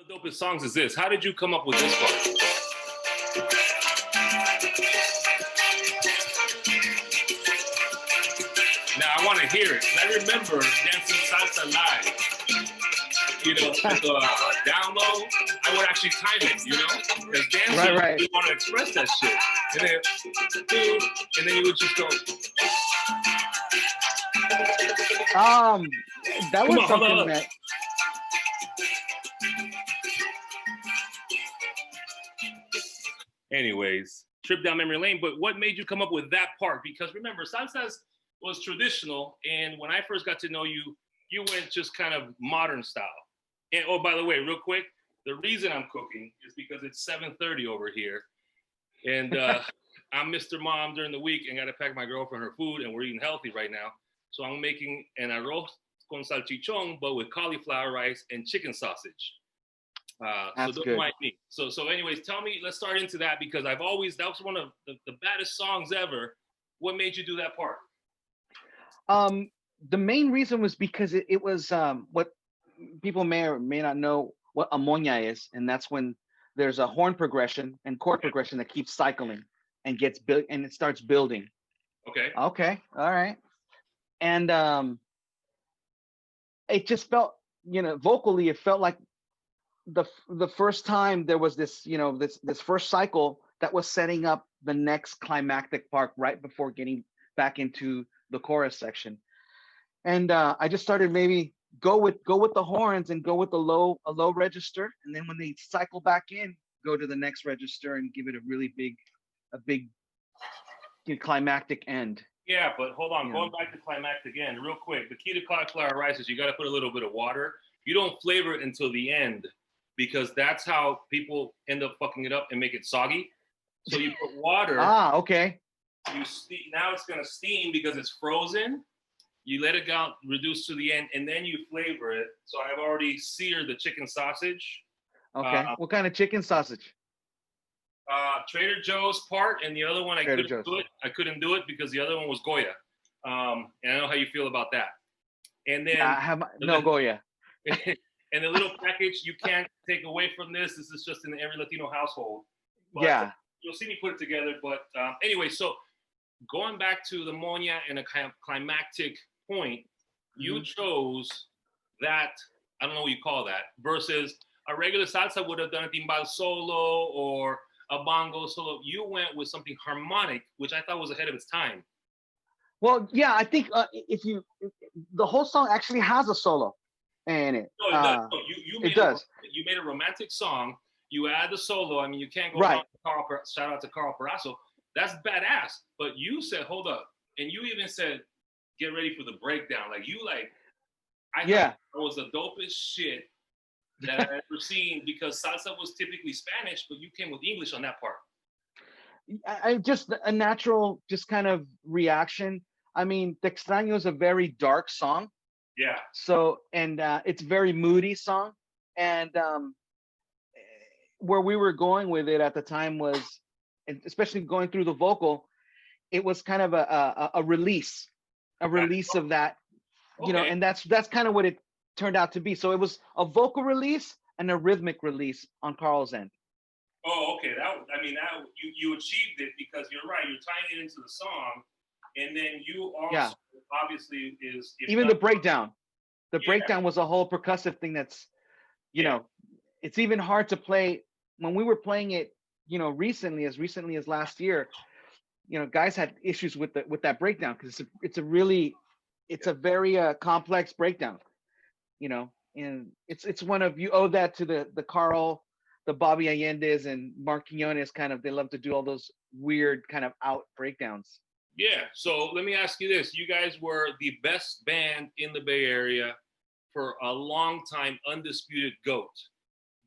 the dopest songs is this. How did you come up with this part? Now I want to hear it. I remember dancing salsa live. You know, with the down low, I would actually time it. You know, because dancers really want to express that shit, and then you would just go. That was something that. Anyways, trip down memory lane. But what made you come up with that part? Because remember, salsa was traditional, and when I first got to know you, you went just kind of modern style. And oh, by the way, real quick, the reason I'm cooking is because it's 7:30 over here, and I'm Mr. Mom during the week and got to pack my girlfriend her food, and we're eating healthy right now. So I'm making an arroz con salchichón, but with cauliflower rice and chicken sausage. So don't mind me. So anyways, tell me, let's start into that because that was one of the baddest songs ever. What made you do that part? The main reason was because it was what people may or may not know what a moña is, and that's when there's a horn progression and chord progression that keeps cycling and gets built and it starts building. Okay. Okay. All right. And it just felt, vocally, it felt like the first time there was this, this first cycle that was setting up the next climactic part right before getting back into the chorus section. And I just started maybe go with the horns and go with a low register, and then when they cycle back in, go to the next register and give it a really big climactic end. Yeah, but hold on, going back to climactic again, real quick. The key to cauliflower rice is you got to put a little bit of water. You don't flavor it until the end because that's how people end up fucking it up and make it soggy. So you put water. Okay. Now it's gonna steam because it's frozen. You let it go, reduce to the end, and then you flavor it. So I've already seared the chicken sausage. Okay. What kind of chicken sausage? Trader Joe's part, and the other one I couldn't do it. I couldn't do it because the other one was Goya. And I know how you feel about that. And then I have no Goya. And the little package you can't take away from this. This is just in every Latino household. But yeah. You'll see me put it together. But anyway, so going back to the moña and a kind of climactic point, you chose that, I don't know what you call that, versus a regular salsa would have done a timbal solo or a bongo solo. You went with something harmonic, which I thought was ahead of its time. Well, yeah, I think the whole song actually has a solo in it. No, it does. No, it does. You made a romantic song. You add the solo. I mean, you can't go wrong with shout out to Carl Parasso. That's badass. But you said, hold up. And you even said, get ready for the breakdown. I thought it was the dopest shit that I've ever seen because salsa was typically Spanish, but you came with English on that part. I just a natural, just kind of reaction. I mean, Te Extraño is a very dark song. Yeah. So, and it's a very moody song. And where we were going with it at the time was, especially going through the vocal, it was kind of a release of that, and that's kind of what it turned out to be. So it was a vocal release and a rhythmic release on Carl's end. Oh, okay. You achieved it because you're right. You're tying it into the song, and then you also obviously is even the breakdown. The breakdown was a whole percussive thing. That's, it's even hard to play when we were playing it. Recently as last year, guys had issues with that breakdown because it's a very complex breakdown. And it's one of, you owe that to the Carl, the Bobby Allende's and Mark Quinones they love to do all those weird kind of out breakdowns. Yeah. So let me ask you this. You guys were the best band in the Bay Area for a long time, undisputed GOAT.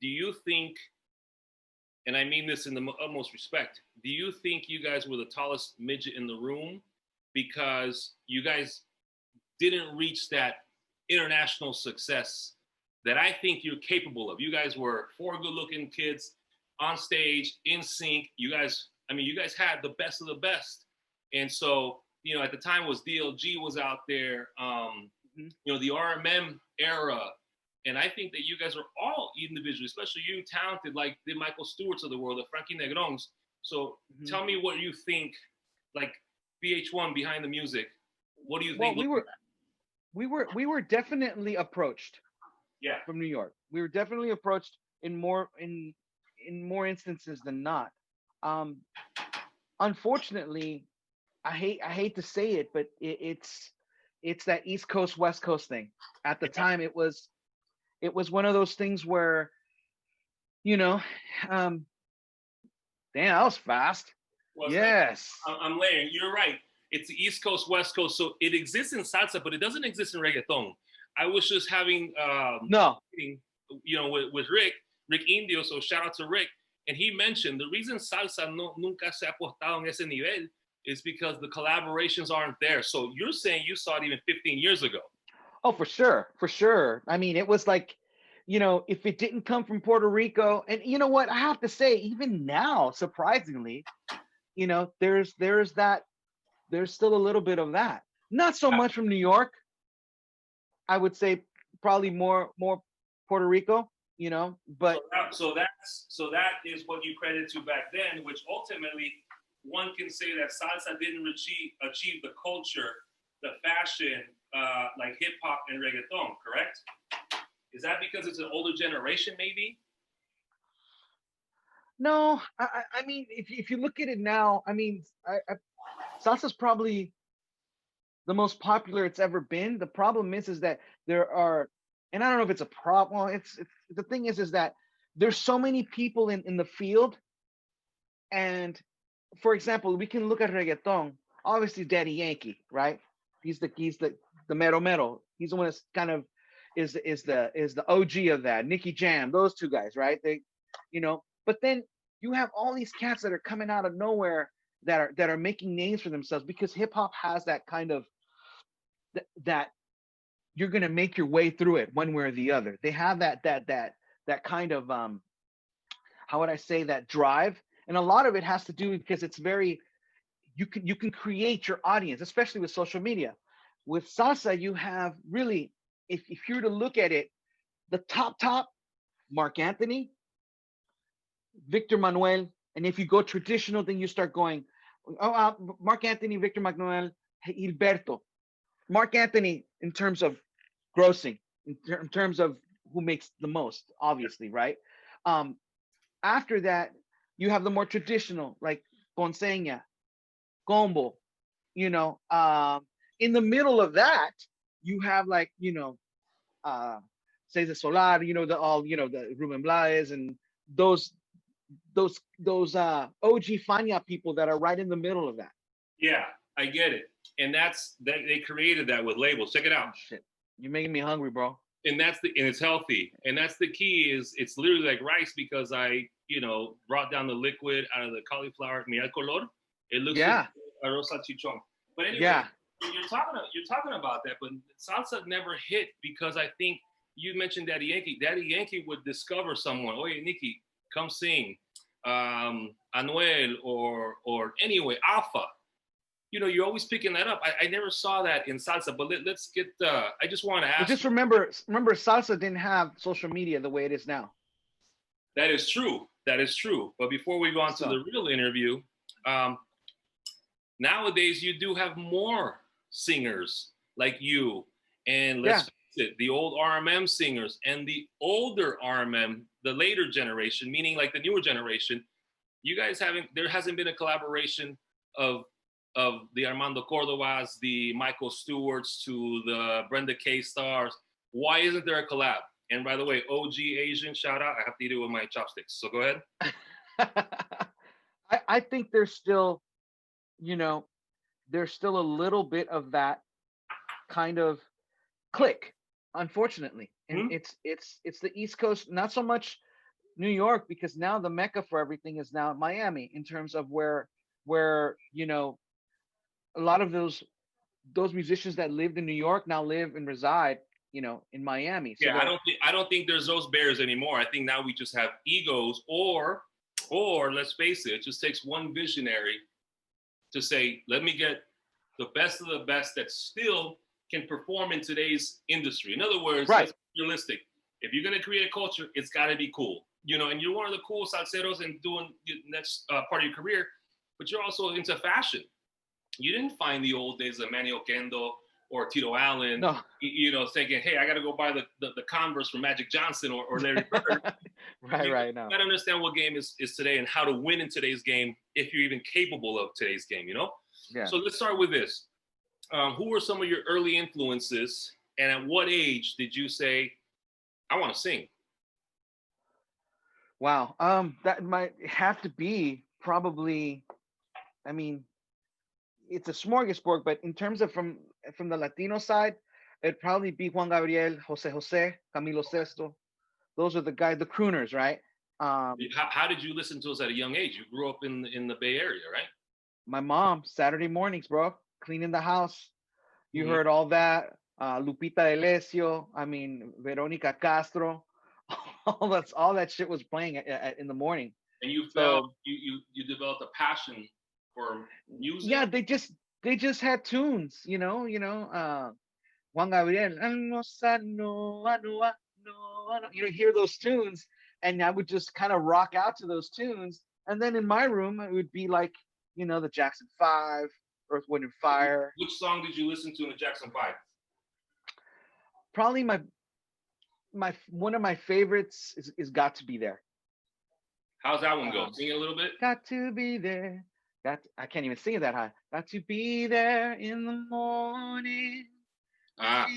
Do you think, and I mean this in the utmost respect, do you think you guys were the tallest midget in the room because you guys didn't reach that international success that I think you're capable of? You guys were 4 good-looking kids on stage, in sync. You guys had the best of the best. And so, at the time was DLG was out there, the RMM era, And I think that you guys are all individually, especially you, talented, like the Michael Stewarts of the world, the Frankie Negrons. So tell me what you think, like VH1 behind the music. What do you think? Well, we were definitely approached. Yeah. From New York. We were definitely approached in more instances than not. Unfortunately, I hate to say it, but it's that East Coast West Coast thing. At the time, it was one of those things where, damn, that was fast. Well, yes, I'm layering. You're right. It's the East Coast West Coast, so it exists in salsa, but it doesn't exist in reggaeton. I was just having with Rick Indio, so shout out to Rick, and he mentioned the reason salsa nunca se ha portado en ese nivel is because the collaborations aren't there. So you're saying you saw it even 15 years ago. Oh, for sure. I mean, it was like, if it didn't come from Puerto Rico, and you know what, I have to say, even now, surprisingly, there's still a little bit of that. Not so much from New York. I would say probably more Puerto Rico, but so that is what you credit to back then, which ultimately one can say that salsa didn't achieve the culture, the fashion, like hip hop and reggaeton, correct? Is that because it's an older generation, maybe? No, I mean, if you look at it now, I mean, salsa's probably the most popular it's ever been. The problem is that there are, and I don't know if it's a problem. Well, it's the thing is that there's so many people in the field. And for example, we can look at reggaeton. Obviously, Daddy Yankee, right? He's the mero mero. He's the one that's kind of is the OG of that. Nicky Jam, those two guys, right? They, But then you have all these cats that are coming out of nowhere that are making names for themselves, because hip hop has that kind of that you're going to make your way through it one way or the other. They have that kind of how would I say, that drive, and a lot of it has to do because it's very, you can create your audience, especially with social media. With salsa, you have really, if you were to look at it, the top Mark Anthony, Victor Manuel, and if you go traditional, then you start going Mark Anthony, Victor Manuel, Gilberto. Mark Anthony in terms of grossing, in terms of who makes the most, obviously, right? After that, you have the more traditional, like Ponceña, Combo, in the middle of that, you have like, Cesar Solar, the Ruben Blades and those OG Fania people that are right in the middle of that. Yeah, I get it. And they created that with labels. Check it out. Oh, shit. You're making me hungry, bro. And it's healthy. And that's the key, is it's literally like rice, because I, brought down the liquid out of the cauliflower. Mira el color. It looks like arroz salchichón. But anyway, you're talking about that, but salsa never hit because I think you mentioned Daddy Yankee. Daddy Yankee would discover someone. Oye, Nicky, come sing. Anuel or anyway, Alpha. You're always picking that up. I never saw that in salsa, but let's get. I just want to ask. But just remember, salsa didn't have social media the way it is now. That is true. But before we go on to the real interview, nowadays you do have more singers like you, and let's face it, the old RMM singers and the older RMM, the later generation, meaning like the newer generation. You guys there hasn't been a collaboration of the Armando Cordobas, the Michael Stewarts, to the Brenda K stars. Why isn't there a collab? And by the way, OG Asian shout out. I have to eat it with my chopsticks. So go ahead. I think there's still, there's still a little bit of that kind of click, unfortunately. And it's the East Coast, not so much New York, because now the mecca for everything is now Miami, in terms of where a lot of those musicians that lived in New York now live and reside, in Miami. So I don't think there's those barriers anymore. I think now we just have egos, or let's face it just takes one visionary to say, let me get the best of the best that still can perform in today's industry. In other words, let's be realistic. If you're gonna create a culture, it's got to be cool, you know. And you're one of the cool salseros and doing the next part of your career, but you're also into fashion. You didn't find the old days of Manny Oquendo or Tito Allen, No. you know, thinking, hey, I got to go buy the Converse from Magic Johnson or Larry Bird. right. No. You got to understand what game is today and how to win in today's game if you're even capable of today's game, you know? Yeah. So let's start with this. Who were some of your early influences, and at what age did you say, I want to sing? Wow. That might have to be probably, I mean, it's a smorgasbord, but in terms of from the Latino side, it'd probably be Juan Gabriel, Jose, Camilo Sesto. Those are the guys, the crooners, right? How did you listen to us at a young age? You grew up in the Bay Area, right? My mom, Saturday mornings, bro, cleaning the house. You heard all that. Lupita D'Alessio, I mean, Veronica Castro. all that shit was playing in the morning. And you felt you developed a passion for music. Yeah, they just had tunes, you know. Juan Gabriel, you know, hear those tunes, and I would just kind of rock out to those tunes. And then in my room, it would be like, you know, the Jackson 5, Earth, Wind and Fire. Which song did you listen to in the Jackson 5? Probably my one of my favorites is Got to Be There. How's that one go? Sing it a little bit. Got to be there. I can't even sing it that high. Got to be there in the morning. I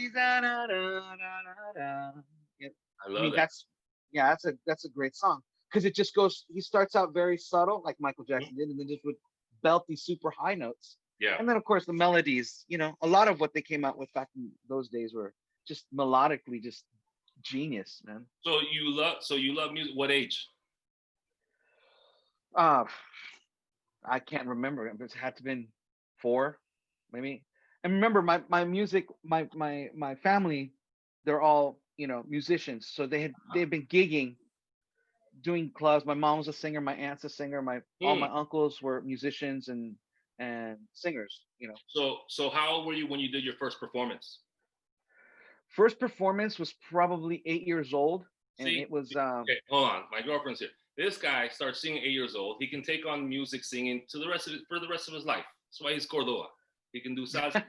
love that. That's a great song, because it just goes. He starts out very subtle, like Michael Jackson did, and then just would belt these super high notes. Yeah. And then of course the melodies. You know, a lot of what they came out with back in those days were just melodically just genius, man. So you love music. What age? I can't remember. It had to have been 4, maybe. And remember, my music, my family, they're all, you know, musicians. So they've been gigging, doing clubs. My mom was a singer. My aunt's a singer. All my uncles were musicians and singers. You know. So how old were you when you did your first performance? First performance was probably 8 years old, and it was. Okay, hold on. My girlfriend's here. This guy starts singing 8 years old. He can take on music singing for the rest of his life. That's why he's Cordoba. He can do salsa.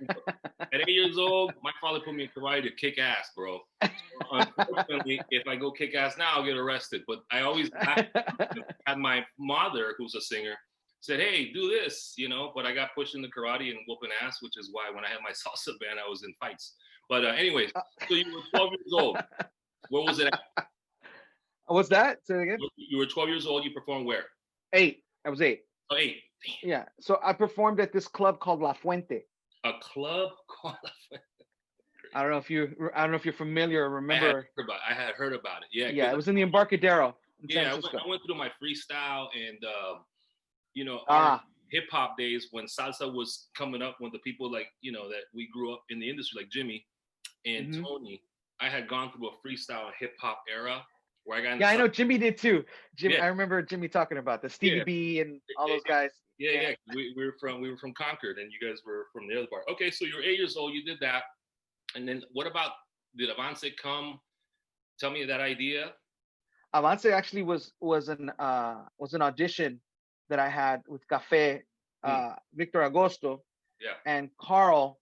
At 8 years old, my father put me in karate to kick ass, bro. So unfortunately, if I go kick ass now, I'll get arrested. But I always had my mother, who's a singer, said, hey, do this, you know. But I got pushed into karate and whooping ass, which is why when I had my salsa band, I was in fights. But anyways, so you were 12 years old. Where was it at? What's that? Say it again. You were 12 years old. You performed where? 8. I was 8. Oh, 8. Damn. Yeah. So I performed at this club called La Fuente. A club called La Fuente. I don't know if you're familiar or remember. I had heard about it. Yeah. Yeah, it was in the Embarcadero. I went through my freestyle and you know, hip hop days when salsa was coming up, when the people like, you know, that we grew up in the industry, like Jimmy and Tony. I had gone through a freestyle hip hop era. Where I got I know Jimmy did too. Jimmy, yeah. I remember Jimmy talking about the Stevie B and all those guys. Yeah. We were from Concord, and you guys were from the other part. Okay, so you were 8 years old. You did that, and then what about, did Avance come? Tell me that idea. Avance actually was an audition that I had with Café, Victor Agosto, and Carl.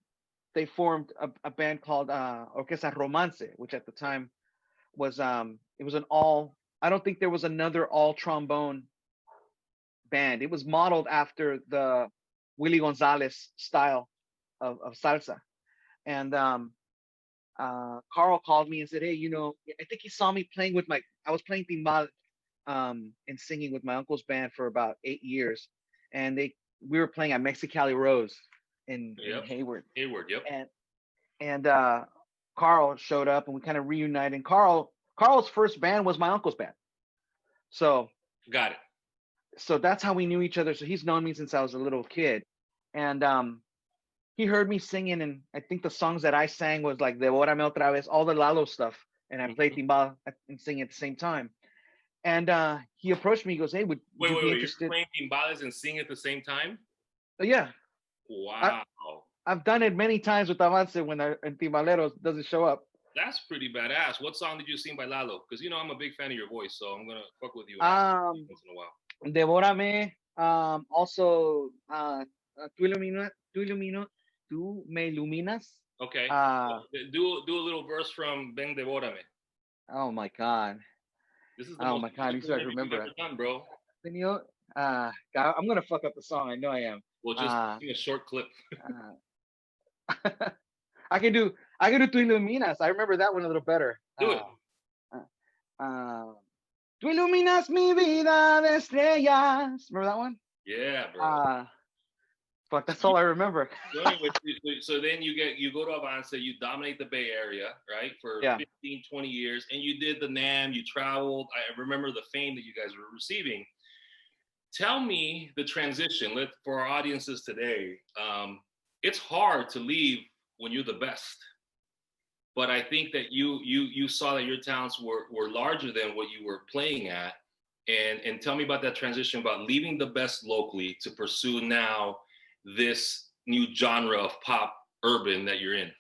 They formed a band called Orquesta Romance, which at the time was it was an all, I don't think there was another all trombone band. It was modeled after the Willie Gonzalez style of salsa. And Carl called me and said, hey, you know, I think he saw me playing with I was playing timbal and singing with my uncle's band for about 8 years. And we were playing at Mexicali Rose in Hayward. Hayward, yep. And Carl showed up and we kind of reunited. And Carl's first band was my uncle's band. So got it. So that's how we knew each other. So he's known me since I was a little kid. And he heard me singing, and I think the songs that I sang was like Devórame Otra Vez, all the Lalo stuff. And I played timbal and singing at the same time. And he approached me. He goes, hey, would you be interested? You're playing timbales and singing at the same time? Yeah. Wow. I've done it many times with Avance when the timbaleros doesn't show up. That's pretty badass. What song did you sing by Lalo? Because I'm a big fan of your voice, so I'm gonna fuck with you and ask you Um, once in a while. Devórame. Also, tú ilumino, tú me iluminas. Okay. Uh, Do a little verse from Ben Devórame. oh my God. This is the Oh most my God. You musical start to interview we've remember ever done, bro. it. God, I'm gonna fuck up the song. I know I am. We'll just sing a short clip. Uh, I can do Tu Iluminas. I remember that one a little better. Do it. Uh, Tu iluminas mi vida de estrellas. Remember that one? Yeah, bro. Fuck, that's all I remember. So anyway, so then you go to Avanza, you dominate the Bay Area, right, for Yeah. 15, 20 years, and you did the NAM, you traveled. I remember the fame that you guys were receiving. Tell me the transition. For our audiences today, it's hard to leave when you're the best. But I think that you saw that your talents were larger than what you were playing at. And tell me about that transition, about leaving the best locally to pursue now this new genre of pop urban that you're in.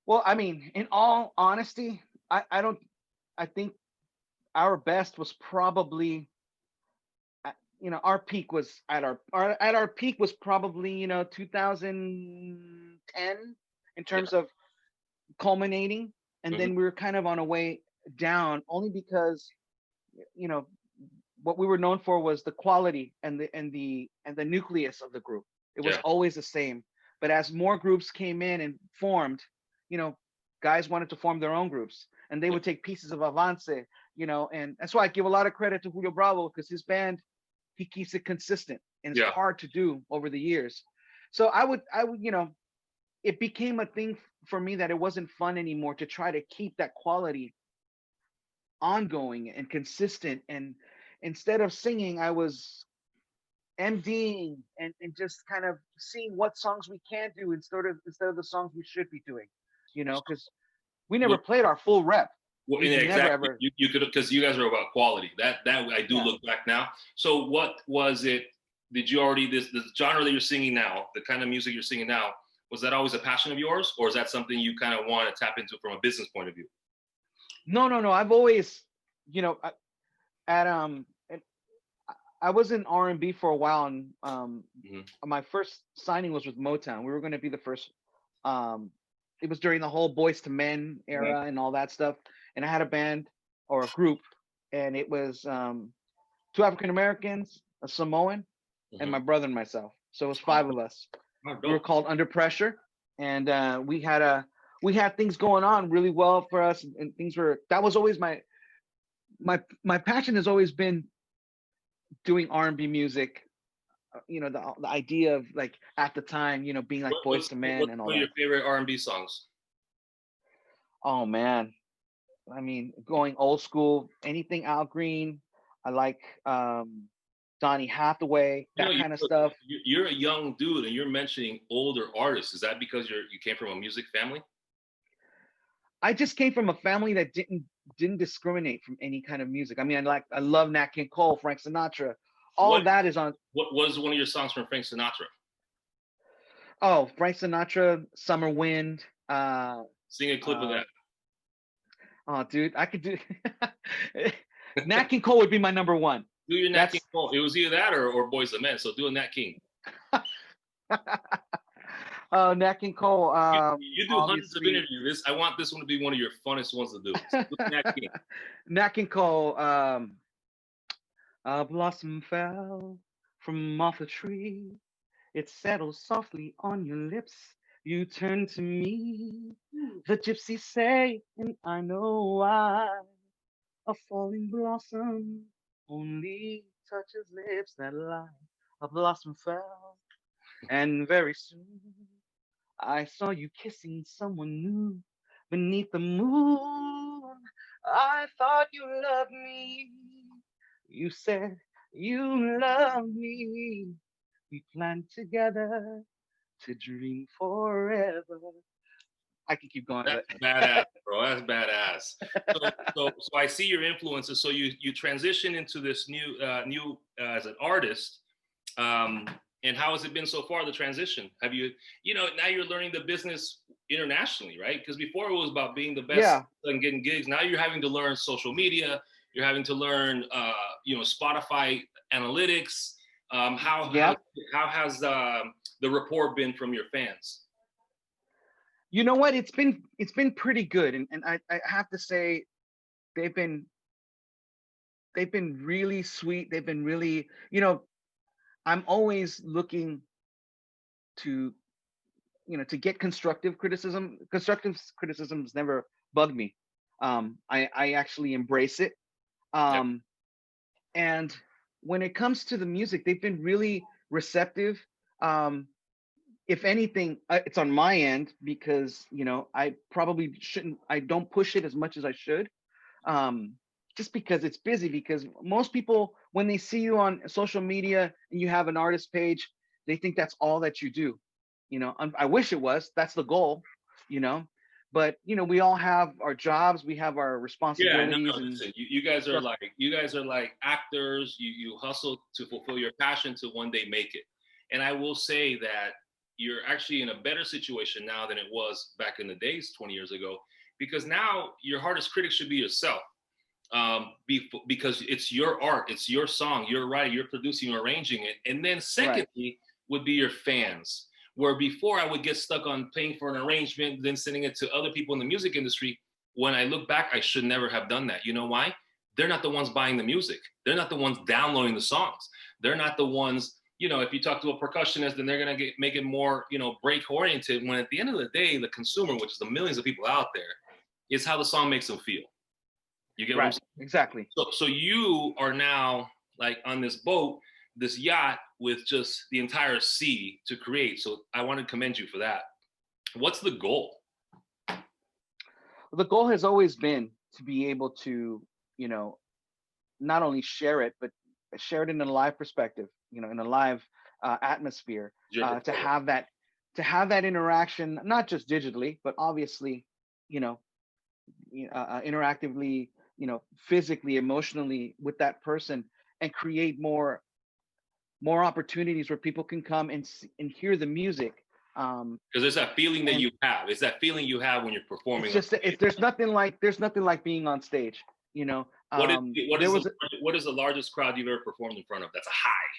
Well, I mean, in all honesty, I think our best was probably, our peak was at our peak was probably 2010 in terms of culminating, and then we were kind of on a way down, only because what we were known for was the quality and the nucleus of the group. It was always the same. But as more groups came in and formed, guys wanted to form their own groups, and they would take pieces of Avance, and that's why I give a lot of credit to Julio Bravo, because his band, he keeps it consistent, and it's hard to do over the years. So I would, it became a thing for me that it wasn't fun anymore to try to keep that quality ongoing and consistent. And instead of singing, I was MDing and just kind of seeing what songs we can do instead of the songs we should be doing, because we never played our full rep. Well, exactly. You could, because you guys are about quality. That I do look back now. So what was it? Did you already this genre that you're singing now, the kind of music you're singing now, was that always a passion of yours, or is that something you kind of want to tap into from a business point of view? No. I've always, I was in R&B for a while, and my first signing was with Motown. We were going to be the first. It was during the whole Boys to Men era and all that stuff. And I had a band or a group, and it was 2 African Americans, a Samoan, and my brother and myself. So it was 5 of us. We were called Under Pressure, and we had things going on really well for us, and that was always my passion has always been doing R&B music. The idea of, like, at the time, being like Boys to Men and all that. What are your favorite R&B songs? Oh man, I mean, going old school, anything Al Green. I like Donny Hathaway, that kind of stuff. You're a young dude, and you're mentioning older artists. Is that because you came from a music family? I just came from a family that didn't discriminate from any kind of music. I mean, I love Nat King Cole, Frank Sinatra. All of that is on. What was one of your songs from Frank Sinatra? Oh, Frank Sinatra, Summer Wind. Sing a clip of that. Oh, dude, I could do. Nat King Cole would be my number one. Do your Nat King Cole. It was either that or Boys the Men. So do a Nat King. Nat King Cole. You do hundreds of interviews. I want this one to be one of your funnest ones to do. So do Nat King. Nat King Cole. A blossom fell from off a tree. It settled softly on your lips. You turn to me. The gypsies say, and I know why. A falling blossom only touches lips that lie. A blossom fell, and very soon I saw you kissing someone new beneath the moon. I thought you loved me. You said you love me. We planned together to dream forever. I can keep going. That's badass, bro. That's badass. So I see your influences. So you transition into this new as an artist. And how has it been so far, the transition? Have you now you're learning the business internationally, right? Because before it was about being the best Yeah. and getting gigs. Now you're having to learn social media. You're having to learn, Spotify analytics. Yep. How has the rapport been from your fans? You know what? It's been pretty good, and I have to say they've been really sweet. They've been really, I'm always looking to, to get constructive criticism. Constructive criticisms never bug me. I actually embrace it. Yep. And when it comes to the music, they've been really receptive. If anything, it's on my end because I probably shouldn't. I don't push it as much as I should, just because it's busy. Because most people, when they see you on social media and you have an artist page, they think that's all that you do. I wish it was. That's the goal. You know, but we all have our jobs. We have our Yeah, responsibilities no. and Listen, you guys are stuff. like actors. You hustle to fulfill your passion to one day make it. And I will say that you're actually in a better situation now than it was back in the days 20 years ago, because now your hardest critic should be yourself. Because it's your art, it's your song, you're writing, you're producing, you're arranging it. And then Right. secondly would be your fans. Where before I would get stuck on paying for an arrangement, then sending it to other people in the music industry. When I look back, I should never have done that. You know why? They're not the ones buying the music. They're not the ones downloading the songs. They're not the ones, if you talk to a percussionist, then they're gonna make it more, break oriented. When at the end of the day, the consumer, which is the millions of people out there, is how the song makes them feel. You get what I'm Right. saying? Exactly. So you are now like on this boat, this yacht with just the entire sea to create. So I want to commend you for that. What's the goal? The goal has always been to be able to, not only share it, but share it in a live perspective, in a live atmosphere, to have that interaction, not just digitally, but obviously, interactively, physically, emotionally with that person, and create more opportunities where people can come and hear the music. Because there's that feeling that you have. It's that feeling you have when you're performing. It's just there's nothing like being on stage. What there was what is the largest crowd you've ever performed in front of? That's a high.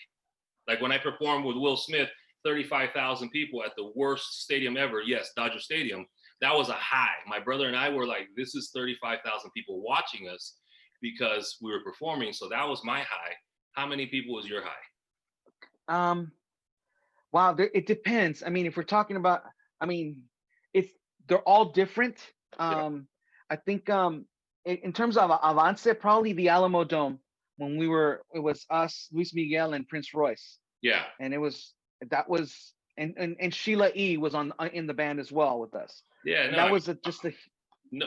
Like when I performed with Will Smith, 35,000 people at the worst stadium ever. Yes, Dodger Stadium. That was a high. My brother and I were like, this is 35,000 people watching us because we were performing. So that was my high. How many people was your high? Wow, it depends. I mean, if we're talking about, it's they're all different. Yeah. I think in terms of Avance, probably the Alamo Dome when it was us, Luis Miguel, and Prince Royce. Yeah. And and Sheila E was in the band as well with us. Yeah. And no, that was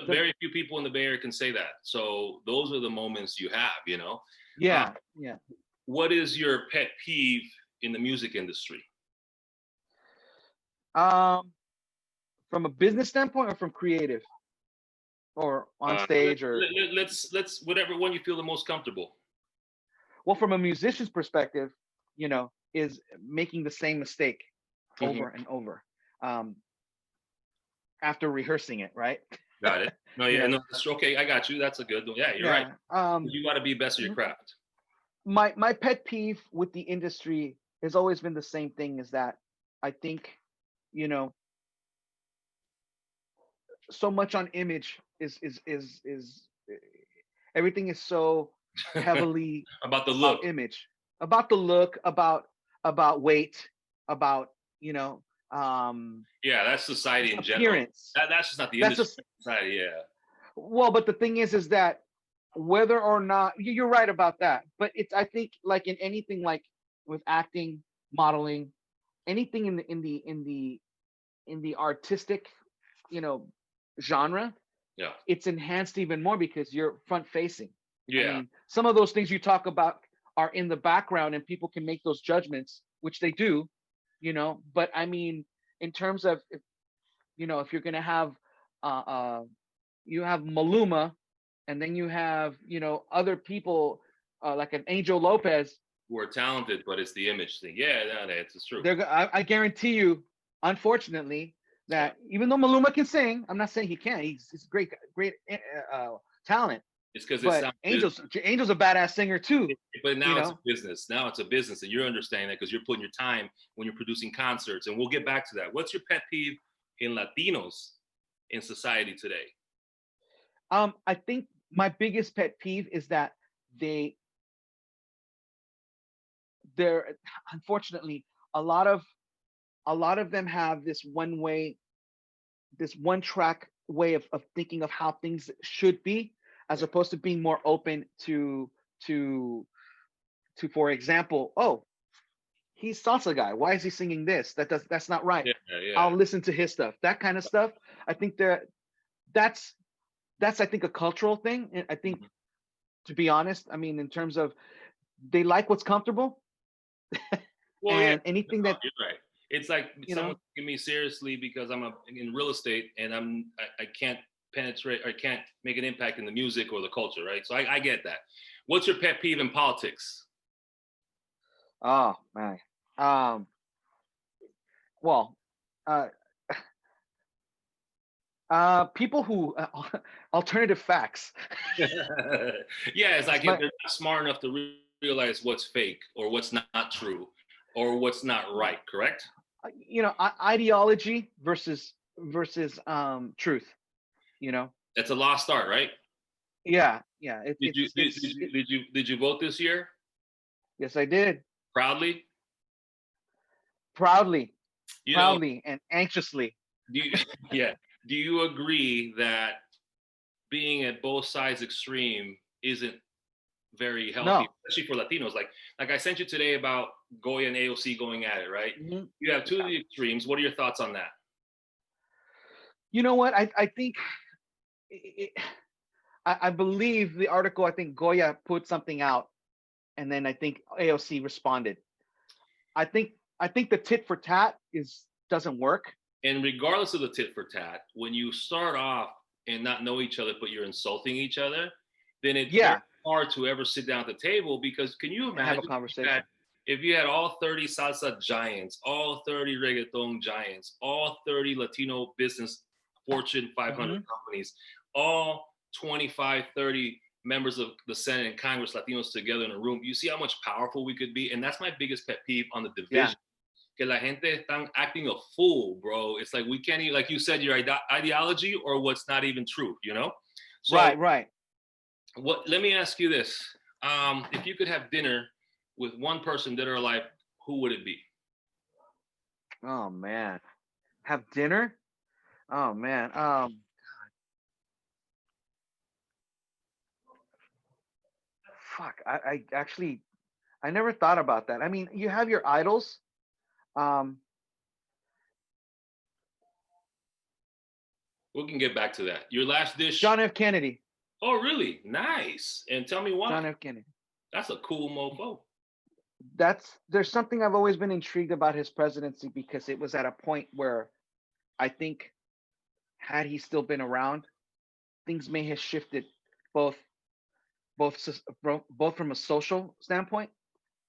very few people in the Bay Area can say that. So those are the moments you have, Yeah. Yeah. What is your pet peeve in the music industry? From a business standpoint or from creative, or on stage, or let's whatever one you feel the most comfortable. Well, from a musician's perspective, is making the same mistake over and over, after rehearsing it, right? Got it. No, yeah, no, that's okay. I got you. That's a good one. Yeah, you're right. You got to be best at your craft. My pet peeve with the industry has always been the same thing, is that I think, so much on image is everything is so heavily about the look, image, about the look, about weight, about yeah, that's society in appearance. General. That's just not the industry. Society, yeah. Well, but the thing is that whether or not you're right about that, but I think like in anything, like with acting, modeling, anything in the artistic, genre, yeah, it's enhanced even more because you're front facing. Yeah. Some of those things you talk about are in the background and people can make those judgments, which they do, but in terms of, if you're going to have, you have Maluma, and then you have, other people, like an Angel Lopez, who are talented, but it's the image thing. Yeah, no, it's true. I guarantee you, unfortunately, that even though Maluma can sing, I'm not saying he can't. He's a great talent. It's because it But sounds Angel's a badass singer too. but now You it's a know. business. Now it's a business, and you're understanding that because you're putting your time when you're producing concerts. And we'll get back to that. What's your pet peeve in Latinos in society today? I think my biggest pet peeve is that they're unfortunately a lot of them have this one track way of thinking of how things should be, as opposed to being more open to for example, oh, he's salsa guy, why is he singing this? That's not right. Yeah. I'll listen to his stuff, that kind of stuff. I think that's I think a cultural thing. And I think, to be honest, I mean, in terms of, they like what's comfortable. Well, and anything that, you're right. It's like someone know, taking me seriously because I'm in real estate and I can't penetrate or can't make an impact in the music or the culture, right? So I get that. What's your pet peeve in politics? oh man, well, uh people who alternative facts. Yeah, it's like if they're not smart enough to realize what's fake or what's not true or what's not right, correct? Ideology versus truth. That's a lost art, right? Yeah. Did you vote this year? Yes, I did. Proudly? Proudly. You know, And anxiously. yeah. Do you agree that being at both sides extreme isn't very healthy, No. especially for Latinos? Like I sent you today about Goya and AOC going at it, right? Mm-hmm. You have two of the extremes. What are your thoughts on that? You know what? I think I believe the article. I think Goya put something out, and then I think AOC responded. I think the tit for tat doesn't work. And regardless of the tit for tat, when you start off and not know each other, but you're insulting each other, then it's very hard to ever sit down at the table, because can you imagine have a conversation? that if you had all 30 salsa giants, all 30 reggaeton giants, all 30 Latino business Fortune 500 companies, all 25, 30 members of the Senate and Congress, Latinos together in a room, you see how much powerful we could be? And that's my biggest pet peeve on the division. Yeah. Que la gente están acting a fool, bro. It's like we can't even, like you said, your ideology or what's not even true, So, right. Let me ask you this. If you could have dinner with one person, dead or alive, who would it be? Oh man. Have dinner? Oh man. Fuck. I actually, I never thought about that. I mean, you have your idols. We can get back to that. Your last dish? John F. Kennedy. Oh, really? Nice. And tell me why. John F. Kennedy. That's a cool mofo. There's something I've always been intrigued about his presidency, because it was at a point where I think, had he still been around, things may have shifted both from a social standpoint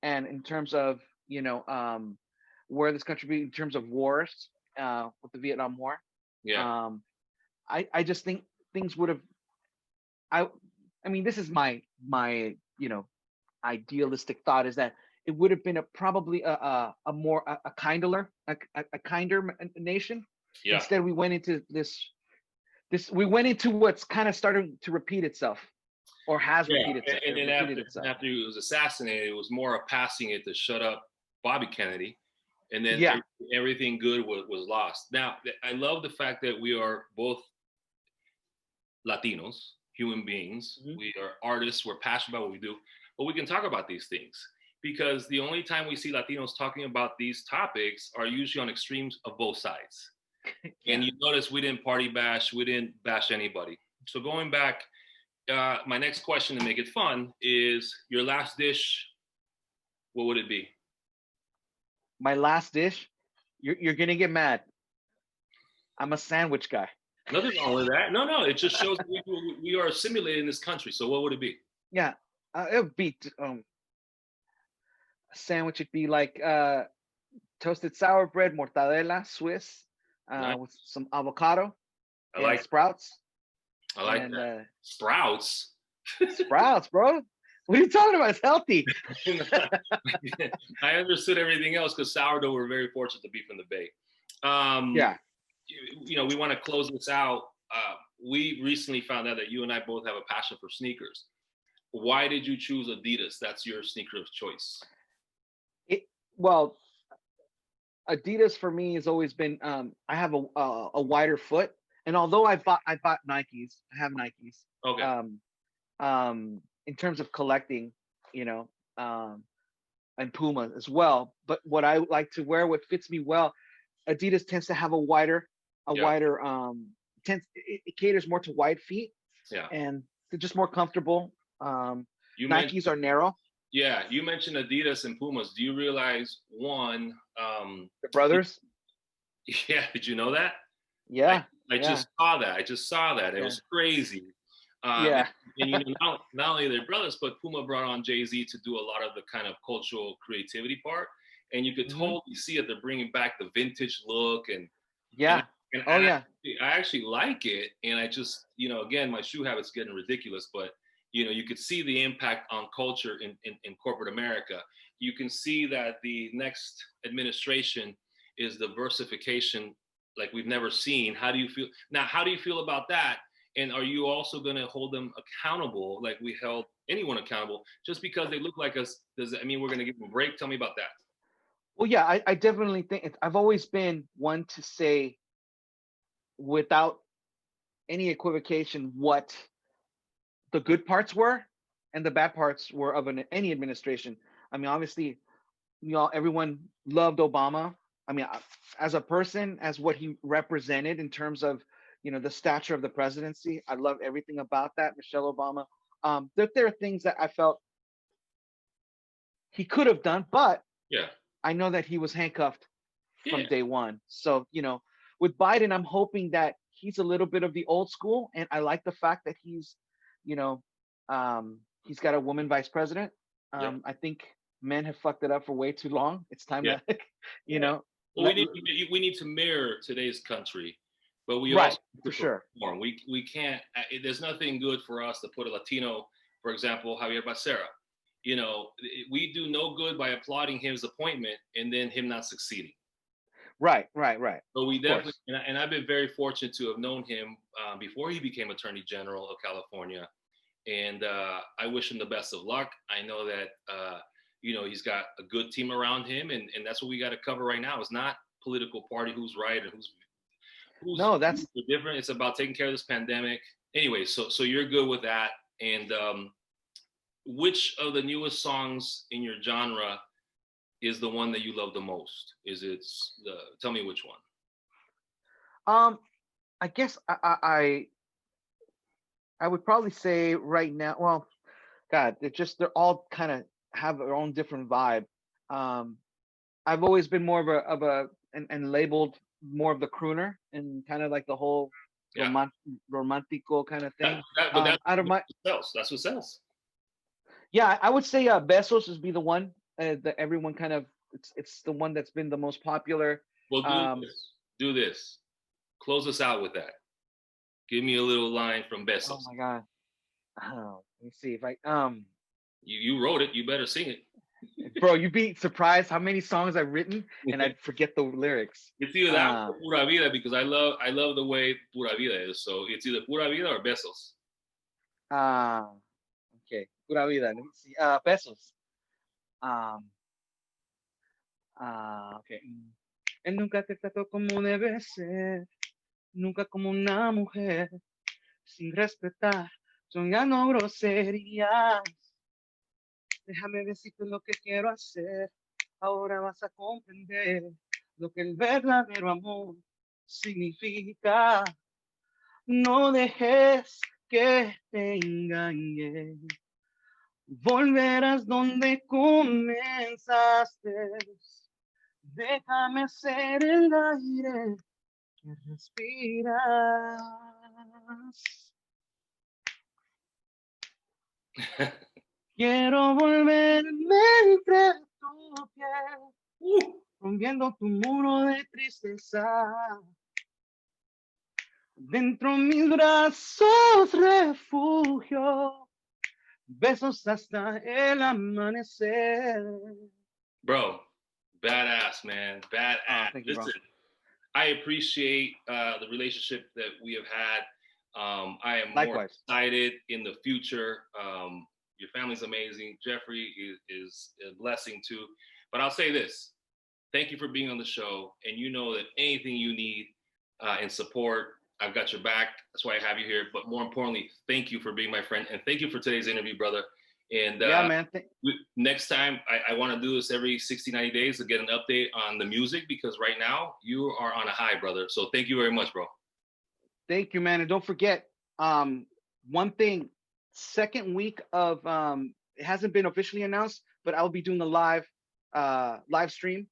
and in terms of where this country be in terms of wars, with the Vietnam War. Yeah. I just think things would have. I mean, this is my idealistic thought, is that it would have been probably a kinder nation. Yeah. Instead, we went into we went into what's kind of starting to repeat itself, or has repeated itself. And then after he was assassinated, it was more of passing it to shut up Bobby Kennedy, and then everything good was lost. Now, I love the fact that we are both Latinos, human beings. We are artists. We're passionate about what we do, but we can talk about these things, because the only time we see Latinos talking about these topics are usually on extremes of both sides. And you notice we didn't party bash. We didn't bash anybody. So going back, my next question, to make it fun, is your last dish. What would it be? My last dish? You're gonna get mad. I'm a sandwich guy. Nothing wrong with that. No. It just shows we are assimilated in this country. So what would it be? Yeah, it would be a sandwich. Would be like toasted sour bread, mortadella, Swiss, Nice. with some avocado I and like sprouts. I like And that. Sprouts. sprouts, bro. What are you talking about? It's healthy. I understood everything else because sourdough, we're very fortunate to be from the Bay. Yeah. You know, we want to close this out. We recently found out that you and I both have a passion for sneakers. Why did you choose Adidas? That's your sneaker of choice. Well, Adidas for me has always been. I have a wider foot, and although I bought Nikes, I have Nikes. Okay. In terms of collecting, you know, and Puma as well. But what I like to wear, what fits me well, Adidas tends to have a wider, it caters more to wide feet. Yeah. And they're just more comfortable. Nikes are narrow. Yeah, you mentioned Adidas and Pumas. Do you realize one? The brothers. Yeah, did you know that? Yeah. I just saw that. It was crazy. Yeah. And you know, not only they're brothers, but Puma brought on Jay-Z to do a lot of the kind of cultural creativity part. And you could totally see it. They're bringing back the vintage look and I actually like it. And I just, you know, again, my shoe habit's getting ridiculous, but you know, you could see the impact on culture in corporate America. You can see that the next administration is diversification like we've never seen. How do you feel now? How do you feel about that? And are you also going to hold them accountable, like we held anyone accountable, just because they look like us? Does that mean we're going to give them a break? Tell me about that. Well, yeah, I definitely think I've always been one to say, without any equivocation, what the good parts were and the bad parts were of any administration. I mean, obviously, everyone loved Obama. I mean, as a person, as what he represented in terms of, you know, the stature of the presidency, I love everything about that. Michelle Obama. There are things that I felt he could have done, but I know that he was handcuffed from day one. So, you know, with Biden, I'm hoping that he's a little bit of the old school, and I like the fact that he's, you know, he's got a woman vice president. I think men have fucked it up for way too long. It's time to, you know. Well, we need to mirror today's country, but we also for sure. We can't. There's nothing good for us to put a Latino, for example, Javier Becerra. You know, we do no good by applauding his appointment and then him not succeeding. Right. But we definitely, and I've been very fortunate to have known him before he became Attorney General of California, and I wish him the best of luck. I know that you know, he's got a good team around him, and that's what we got to cover right now. It's not political party who's right and who's no, that's different. It's about taking care of this pandemic. Anyway, so you're good with that. And which of the newest songs in your genre is the one that you love the most? Tell me which one. I guess I would probably say right now, well, God, they're all kind of have their own different vibe. I've always been more of a and labeled more of the crooner and kind of like the whole romantico kind of thing. That's what sells. Yeah, I would say Besos would be the one that everyone kind of, it's the one that's been the most popular. Well, do this. Close us out with that. Give me a little line from Besos. Oh my God. Let me see if I You wrote it. You better sing it. Bro, you'd be surprised how many songs I've written and I'd forget the lyrics. It's either that or Pura Vida, because I love the way Pura Vida is. So it's either Pura Vida or Besos. Okay. Pura Vida. Let me see. Besos. Okay. Él nunca te trató como debe ser, nunca como una mujer, sin respetar, soñando groserías. Déjame decirte lo que quiero hacer. Ahora vas a comprender lo que el verdadero amor significa. No dejes que te engañe. Volverás donde comenzaste. Déjame ser el aire que respiras. Quiero volverme entre tu piel, rompiendo tu muro de tristeza. Dentro mis brazos refugio, besos hasta el amanecer. Bro, badass, man. Badass. Thank you, bro. Listen, I appreciate the relationship that we have had. I am more Likewise. excited in the future. Your family's amazing. Jeffrey is a blessing too. But I'll say this. Thank you for being on the show. And you know that anything you need in support, I've got your back. That's why I have you here. But more importantly, thank you for being my friend. And thank you for today's interview, brother. And yeah, man. Next time, I want to do this every 60, 90 days to get an update on the music, because right now you are on a high, brother. So thank you very much, bro. Thank you, man. And don't forget, one thing, second week of, it hasn't been officially announced, but I'll be doing a live stream,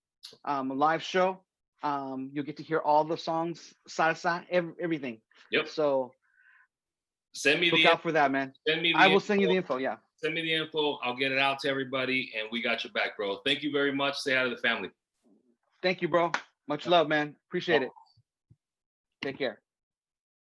a live show. You'll get to hear all the songs, salsa, everything. Yep. So send me look out for that, man. I will send you the info. Yeah. Send me the info. I'll get it out to everybody, and we got your back, bro. Thank you very much. Say hi to the family. Thank you, bro. Much love, man. Appreciate it. Take care.